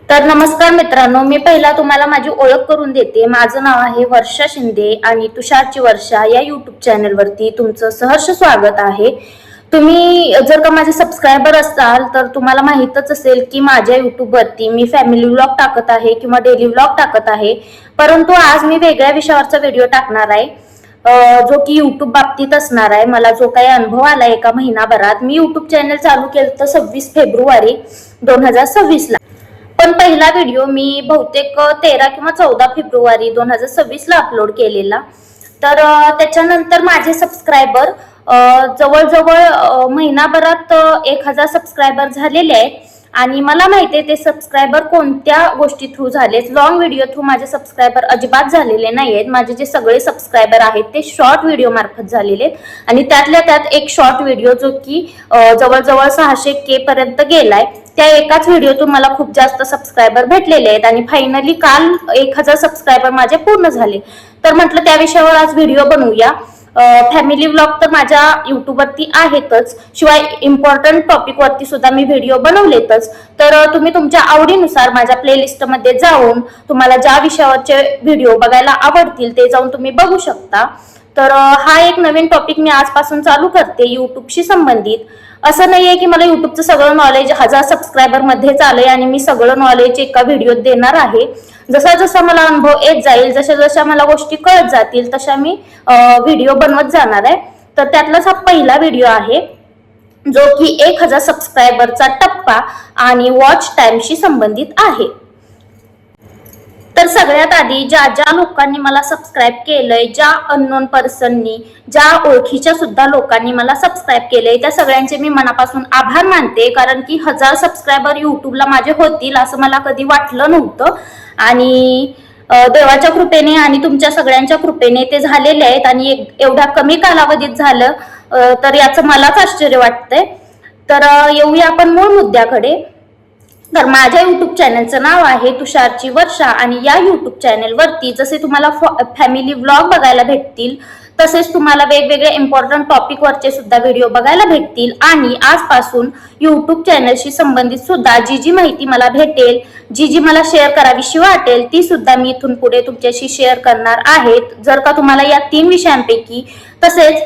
तर नमस्कार मित्रांनो, मी पहिला तुम्हाला माझी ओळख करून देते। माझं नाव आहे वर्षा शिंदे आणि तुषारची वर्षा या यूट्यूब चॅनलवरती तुमचं सहर्ष स्वागत आहे। तुम्ही जर का माझे सबस्क्रायबर असाल तर तुम्हाला माहितच असेल की माझ्या यूट्यूबवरती मी फॅमिली व्लॉग टाकत आहे किंवा डेली व्लॉग टाकत आहे, परंतु आज मी वेगळ्या विषयावरचा व्हिडिओ टाकणार आहे जो की यूट्यूब बाबतीत असणार आहे। मला जो काही अनुभव आला एका महिनाभरात, मी यूट्यूब चॅनल चालू केलं तर 26 फेब्रुवारी 2026 ला, पण पहिला व्हिडिओ मी बहुतेक 13 किंवा 14 फेब्रुवारी 2026 ला अपलोड केलेला। तर त्याच्यानंतर माझे सबस्क्रायबर जवळजवळ महिनाभरात 1000 सबस्क्रायबर झालेले आहेत आणि मला माहिती आहे ते सबस्क्रायबर कोणत्या गोष्टी थ्रू झाले। लॉंग व्हिडिओ थ्रू माझे सबस्क्रायबर अजिबात झालेले नाहीत। माझे जे सगळे सबस्क्रायबर आहेत ते शॉर्ट व्हिडिओ मार्फत झालेले आहेत आणि त्यातल्या त्यात एक शॉर्ट व्हिडिओ जो की जवळजवळ 600K पर्यंत गेलाय, त्या एकाच व्हिडिओतून मला खूप जास्त सबस्क्रायबर भेटलेले आहेत आणि फायनली काल 1000 सबस्क्रायबर माझे पूर्ण झाले। तर म्हटलं त्या विषयावर आज व्हिडिओ बनवूया। फॅमिली व्लॉग तर माझ्या युट्यूब वरती आहेतच, शिवाय इम्पॉर्टंट टॉपिक वरती सुद्धा मी व्हिडिओ बनवलेतच। तर तुम्ही तुमच्या आवडीनुसार माझ्या प्लेलिस्ट मध्ये जाऊन तुम्हाला ज्या विषयावरचे व्हिडिओ बघायला आवडतील ते जाऊन तुम्ही बघू शकता। तर हा एक नवीन टॉपिक मी आजपासून चालू करते यूट्यूबशी संबंधित। असं नाहीये की मला युट्यूबचं सगळं नॉलेज 1000 सबस्क्रायबर मध्येच आलंय आणि मी सगळं नॉलेज एका व्हिडिओत देणार आहे। जसा जसा मला अनुभव येत जाईल, जशा जशा मला गोष्टी कळत जातील तशा मी व्हिडिओ बनवत जाणार आहे। तर त्यातलाच हा पहिला व्हिडिओ आहे जो की 1000 सबस्क्रायबरचा टप्पा आणि वॉच टाइमशी संबंधित आहे। तर सगळ्यात आधी ज्या लोकांनी मला सबस्क्राईब केलंय, ज्या अननोन पर्सननी, ज्या ओळखीच्या सुद्धा लोकांनी मला सबस्क्राईब केलंय, त्या सगळ्यांचे मी मनापासून आभार मानते। कारण की 1000 सबस्क्रायबर युट्यूबला माझे होतील असं मला कधी वाटलं नव्हतं आणि देवाच्या कृपेने आणि तुमच्या सगळ्यांच्या कृपेने ते झालेले आहेत आणि एवढ्या कमी कालावधीत झालं, तर याचं मलाच आश्चर्य वाटतंय। तर येऊया आपण मूळ मुद्द्याकडे। तर माझ्या युट्यूब चॅनलचं नाव आहे तुषारची वर्षा आणि या युट्यूब चॅनल वरती जसे तुम्हाला फॅमिली व्लॉग बघायला भेटतील तसेच तुम्हाला वेगवेगळे इम्पॉर्टंट टॉपिक वरचे सुद्धा व्हिडिओ बघायला भेटतील आणि आजपासून युट्यूब चॅनलशी संबंधित सुद्धा जी माहिती मला भेटेल, जी मला शेअर करावीशी वाटेल ती सुद्धा मी इथून पुढे तुमच्याशी शेअर करणार आहेत। जर का तुम्हाला या 3 विषयांपैकी तसेच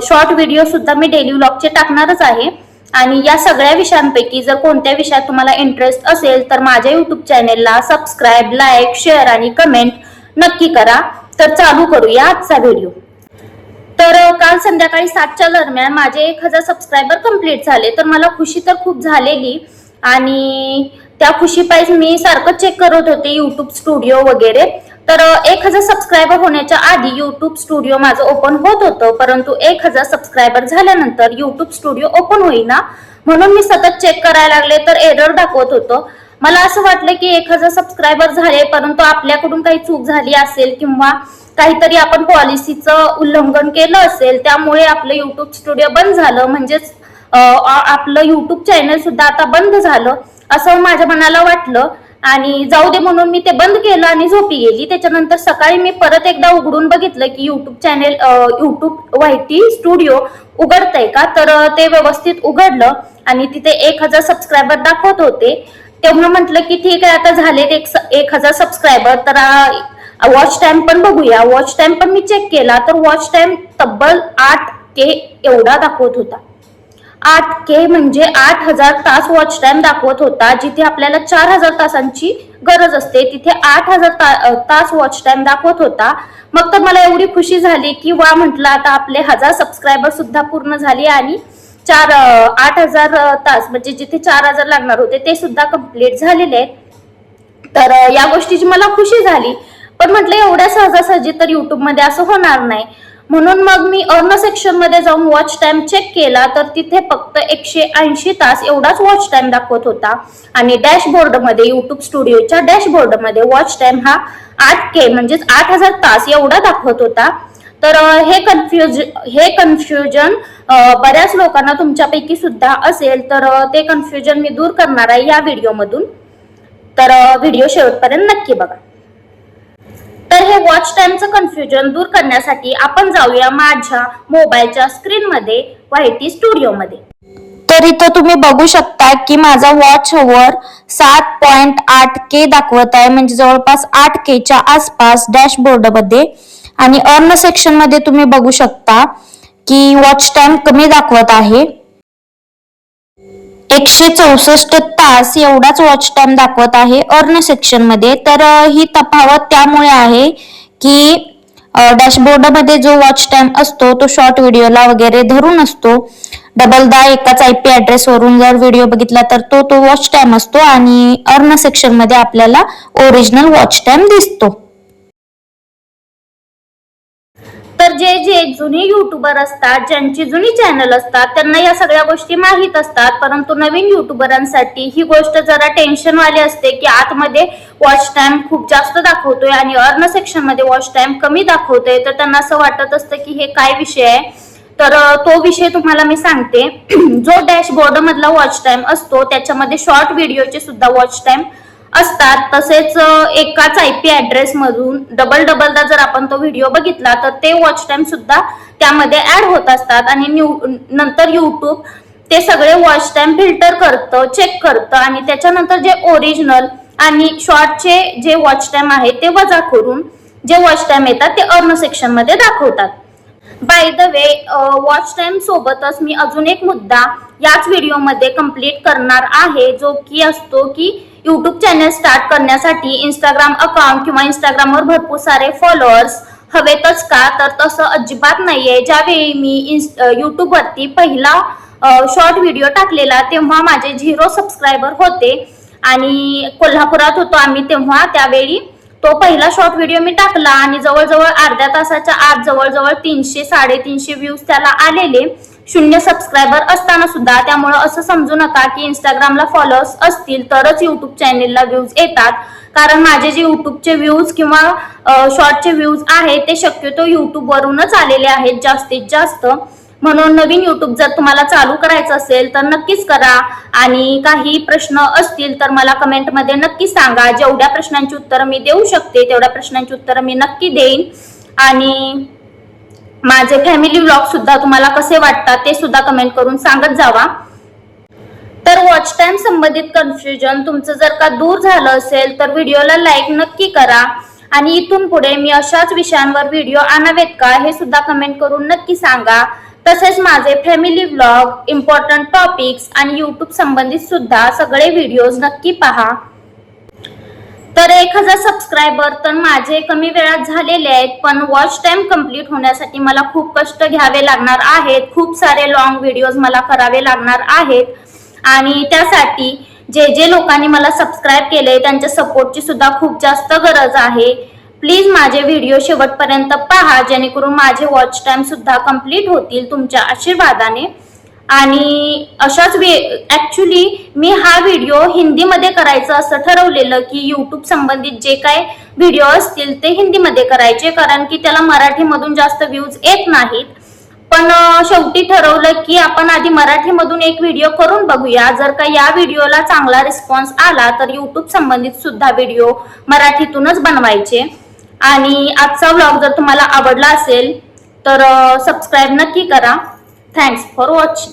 शॉर्ट व्हिडिओ सुद्धा मी डेली व्लॉगचे टाकणारच आहे आणि या सगळ्या विषयांपैकी जर कोणत्या विषयात तुम्हाला इंटरेस्ट असेल तर माझ्या युट्यूब चॅनेलला सबस्क्राईब, लाईक, शेअर आणि कमेंट नक्की करा। तर चालू करूया आजचा व्हिडिओ। तर काल संध्याकाळी 7च्या दरम्यान माझे 1000 सबस्क्रायबर कंप्लीट झाले। तर मला खुशी तर खूप झालेली आणि त्या खुशीपायी मी सारखं चेक करत होते युट्यूब स्टुडिओ वगैरे। तर 1000 सबस्क्रायबर होण्याच्या आधी युट्यूब स्टुडिओ माझं ओपन होत होतं, परंतु 1000 सबस्क्रायबर झाल्यानंतर युट्यूब स्टुडिओ ओपन होईना, म्हणून मी सतत चेक करायला लागले तर एरर दाखवत होतं। मला असं वाटलं की 1000 सबस्क्रायबर झाले परंतु आपल्याकडून काही चूक झाली असेल किंवा काहीतरी आपण पॉलिसीचं उल्लंघन केलं असेल, त्यामुळे आपलं युट्यूब स्टुडिओ बंद झालं, म्हणजेच आपलं युट्यूब चॅनल सुद्धा आता बंद झालं असं माझ्या मनाला वाटलं आणि जाऊ दे म्हणून मी ते बंद केलं आणि झोपी गेली। त्याच्यानंतर सकाळी मी परत एकदा उघडून बघितलं की YouTube channel YouTube YT studio उघडतंय का, तर ते व्यवस्थित उघडलं आणि तिथे 1000 सबस्क्रायबर दाखवत होते। तेव्हा म्हटलं की ठीक आहे, आता झाले 1000 सबस्क्रायबर, तर वॉच टाइम पण बघूया। वॉच टाइम पण मी चेक केला तर वॉच टाइम तब्बल 8K एवढा दाखवत होता। 8K म्हणजे 8000 तास वॉच टाइम दाखवत होता। जिथे आपल्याला 4000 तासांची गरज असते तिथे 8000 तास वॉच टाइम दाखवत होता। मग तर मला एवढी खुशी झाली की वा, म्हटलं आता आपले 1000 सबस्क्रायबर सुद्धा पूर्ण झाले आणि 8000 तास म्हणजे जिथे 4000 लागणार होते ते सुद्धा कंप्लीट झालेले आहेत। तर या गोष्टीची मला खुशी झाली, पण म्हटलं एवढ्या सहजासहजी तर युट्यूब मध्ये असं होणार नाही, म्हणून मग मी अर्न सेक्शन मध्ये जाऊन वॉच टाइम चेक केला तर तिथे फक्त 180 तास एवढाच वॉच टाइम दाखवत होता आणि डॅशबोर्ड मध्ये युट्यूब स्टुडिओच्या डॅशबोर्ड मध्ये वॉच टाइम हा 8K म्हणजेच 8000 तास एवढा दाखवत होता। तर हे कन्फ्युजन बऱ्याच लोकांना तुमच्यापैकी सुद्धा असेल, तर ते कन्फ्युजन मी दूर करणार आहे या व्हिडिओमधून। तर व्हिडिओ शेवटपर्यंत नक्की बघा। तर हे वॉच टाइमचं कन्फ्युजन दूर करण्यासाठी आपण जाऊया माझ्या मोबाईलच्या स्क्रीन मध्ये YT स्टुडिओ मध्ये। तर इथं तुम्ही बघू शकता की माझा वॉच अवर 7.8K दाखवत आहे, म्हणजे जवळपास 8Kच्या आसपास डॅशबोर्ड मध्ये. आणि अर्न सेक्शन मध्ये तुम्ही बघू शकता की वॉच टाइम कमी दाखवत आहे, 164 तास एवढाच वॉच टाइम दाखवत आहे अर्न सेक्शन मध्ये. तर ही तफावत त्यामुळे आहे की डॅशबोर्ड मध्ये जो वॉच टाइम असतो तो शॉर्ट व्हिडिओला वगैरे धरून असतो. डबलदा एकाच IP ऍड्रेस वरून जर व्हिडिओ बघितला तर तो वॉच टाइम असतो आणि अर्न सेक्शन मध्ये आपल्याला ओरिजिनल वॉच टाइम दिसतो. तर जे जे जुने युट्यूबर असतात, ज्यांची जुनी चॅनल असतात, त्यांना या सगळ्या गोष्टी माहीत असतात. परंतु नवीन युट्यूबरांसाठी ही गोष्ट जरा टेन्शन वाली असते की आतमध्ये वॉच टाइम खूप जास्त दाखवतोय आणि अर्न सेक्शन मध्ये वॉच टाइम कमी दाखवतोय. तर त्यांना असं वाटत असतं की हे काय विषय आहे. तर तो विषय तुम्हाला मी सांगते. जो डॅशबोर्ड मधला वॉच टाइम असतो त्याच्यामध्ये शॉर्ट व्हिडिओचे सुद्धा वॉच टाइम असतात. तसेच एकाच IP ऍड्रेस मधून डबलदा जर आपण तो व्हिडिओ बघितला तर ते वॉच टाइम सुद्धा त्यामध्ये ऍड होत असतात. आणि नंतर युट्यूब ते सगळे वॉच टाइम फिल्टर करतं, चेक करतं आणि त्याच्यानंतर जे ओरिजिनल आणि शॉर्टचे जे वॉच टाइम आहे ते वजा करून जे वॉच टाइम येतात ते अर्न सेक्शन मध्ये दाखवतात. By the way, watch time सोबतच मी अजून एक मुद्दा याच व्हिडिओमध्ये कंप्लीट करणार आहे, जो की असतो की युट्यूब चॅनल स्टार्ट करण्यासाठी इंस्टाग्राम अकाउंट किंवा इंस्टाग्रामवर भरपूर सारे फॉलोअर्स हवेतच का. तर तसं अजिबात नाहीये. ज्यावेळी मी युट्यूबवरती पहिला शॉर्ट व्हिडिओ टाकलेला तेव्हा माझे 0 सबस्क्रायबर होते आणि कोल्हापुरात होतो आम्ही तेव्हा. त्यावेळी तो पहिला शॉर्ट व्हिडिओ मी टाकला आणि जवळजवळ अर्ध्या तासाच्या आत जवळजवळ 300-350 व्ह्यूज त्याला आलेले, 0 सबस्क्रायबर असताना सुद्धा. त्यामुळे असं समजू नका की इंस्टाग्रामला फॉलोअर्स असतील तरच युट्यूब चॅनेलला व्ह्यूज येतात, कारण माझे जे युट्यूबचे व्ह्यूज किंवा शॉर्टचे व्ह्यूज आहेत ते शक्यतो युट्यूब वरूनच आलेले आहेत जास्तीत जास्त. म्हणून नवीन युट्यूब जर तुम्हाला चालू करायचं असेल तर नक्कीच करा. आणि काही प्रश्न असतील तर मला कमेंटमध्ये नक्की सांगा. जेवढ्या प्रश्नांची उत्तरं मी देऊ शकते तेवढ्या प्रश्नांची उत्तरं मी नक्की देईन. आणि माझे फॅमिली व्लॉग सुद्धा तुम्हाला कसे वाटतात ते सुद्धा कमेंट करून सांगत जावा. तर वॉच टाइम संबंधित कन्फ्युजन तुमचं जर का दूर झालं असेल तर व्हिडिओला लाईक नक्की करा. आणि इथून पुढे मी अशाच विषयांवर व्हिडिओ आणावेत का हे सुद्धा कमेंट करून नक्की सांगा. तसेच माझे फॅमिली व्लॉग, इम्पॉर्टंट टॉपिक्स आणि युट्यूब संबंधित सुद्धा सगळे व्हिडिओज नक्की पहा. तर 1000 सबस्क्रायबर तर माझे कमी वेळात झालेले आहेत, पण वॉच टाइम कंप्लीट होण्यासाठी मला खूप कष्ट घ्यावे लागणार आहेत. खूप सारे लॉंग व्हिडिओज मला करावे लागणार आहेत आणि त्यासाठी जे जे लोकांनी मला सबस्क्राईब केले त्यांच्या सपोर्टची सुद्धा खूप जास्त गरज आहे. प्लीज माझे व्हिडिओ शेवटपर्यंत पहा, जेणेकरून माझे वॉच टाइम सुद्धा कंप्लीट होतील तुमच्या आशीर्वादाने. आणि अशाच ऍक्च्युली मी हा व्हिडिओ हिंदीमध्ये करायचं असं ठरवलेलं की युट्यूब संबंधित जे काय व्हिडिओ असतील ते हिंदीमध्ये करायचे, कारण की त्याला मराठीमधून जास्त व्ह्यूज येत नाहीत. पण शेवटी ठरवलं की आपण आधी मराठीमधून एक व्हिडिओ करून बघूया. जर का या व्हिडिओला चांगला रिस्पॉन्स आला तर युट्यूब संबंधित सुद्धा व्हिडिओ मराठीतूनच बनवायचे. आणि आजचा व्लॉग जर तुम्हाला आवडला असेल तर सबस्क्राईब नक्की करा. Thanks for watching.